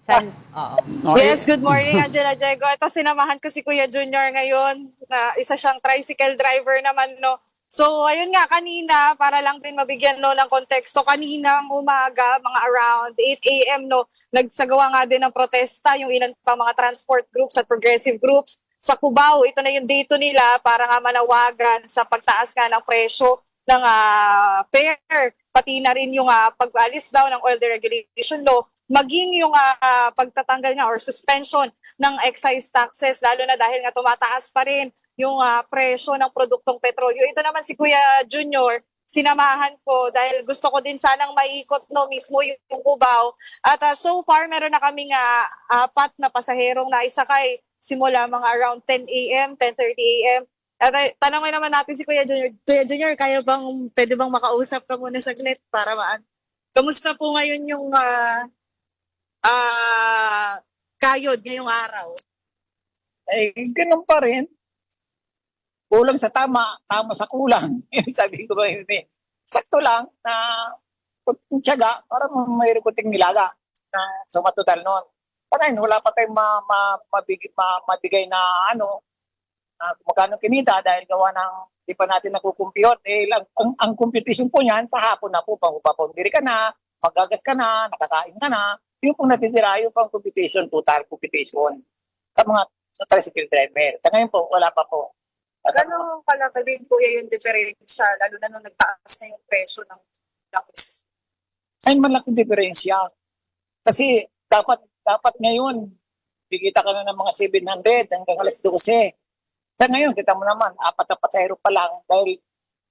Oo. Okay. Yes, good morning, Angela Diego. Ito, sinamahan ko si Kuya Junior ngayon na isa siyang tricycle driver naman, no. So, ayun nga, kanina, para lang din mabigyan, no, ng konteksto, kaninang umaga, mga around 8 a.m., no, nagsagawa nga din ng protesta yung ilan pa mga transport groups at progressive groups sa Cubao. Ito na yung date nila para nga manawagan sa pagtaas nga ng presyo ng fare, pati na rin yung pag-alis daw ng oil deregulation law, maging yung pagtatanggal nga or suspension ng excise taxes, lalo na dahil nga tumataas pa rin yung presyo ng produktong petrolyo. Ito naman si Kuya Junior, sinamahan ko dahil gusto ko din sanang maiikot, no, mismo yung Cubao. At so far, meron na kaming 4 na pasaherong naisakay simula mga around 10 a.m., 10:30 a.m. At tanongin naman natin si Kuya Junior. Kuya Junior, pwede bang makausap ka muna saglit para kamusta po ngayon yung kayod ngayong araw? Ganun pa rin. Kulang sa tama, tama sa kulang. Sabi ko ba yun eh. Sakto lang na tiyaga para may kunting nilaga na sumatotal noon. Ngayon, wala pa tayong mabigay na magkano kinita dahil gawa ng di pa natin nakukumpiyot. Ang competition po niyan, sa hapon na po, papundiri ka na, magagat ka na, nakakain ka na. Yung pong natitira, yung pang competition, total competition sa mga tricycle driver. Sa ngayon po, wala pa po. Gano'ng kalaki din po yung diferensya, lalo na nung nagtaas na yung presyo ng lapis? Ay, malaking diferensya. Kasi dapat ngayon, bigita ka na ng mga 700 hanggang alas 12. Sa ngayon, kita mo naman, 4 na pasahero pa lang dahil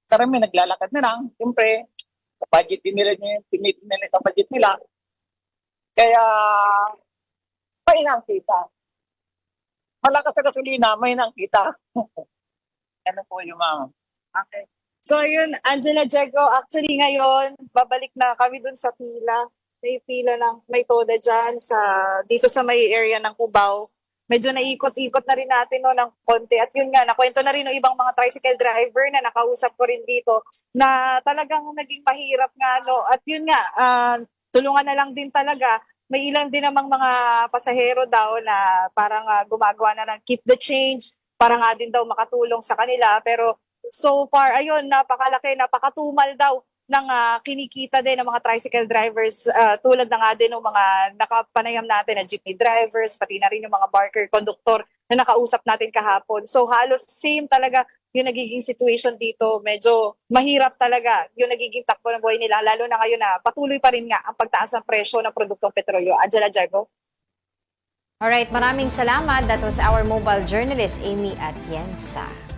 karami naglalakad na lang. Siyempre, sa budget din nila, pinit nila sa budget nila. Kaya, may nang kita. Malakas sa gasolina, may nang kita. Ano po yung ma'am? Okay. So yun, Angela Diego, actually ngayon, babalik na kami dun sa pila. May pila ng may toda dyan dito sa may area ng Cubao. Medyo naikot-ikot na rin natin, no, ng konti. At yun nga, nakwento na rin ng ibang mga tricycle driver na nakausap ko rin dito na talagang naging mahirap nga, no. At yun nga, tulungan na lang din talaga. May ilan din namang mga pasahero daw na parang gumagawa na ng keep the change para nga din daw makatulong sa kanila. Pero so far, ayun, napakalaki, napakatumal daw ng kinikita din ng mga tricycle drivers, tulad na nga din ng mga nakapanayam natin na jeepney drivers, pati na rin yung mga barker, conductor na nakausap natin kahapon. So halos same talaga yung nagiging situation dito. Medyo mahirap talaga yung nagiging takbo ng buhay nila, lalo na ngayon na patuloy pa rin nga ang pagtaas ng presyo ng produktong petrolyo. Angela Diego? Alright, maraming salamat. That was our mobile journalist, Amy Atienza.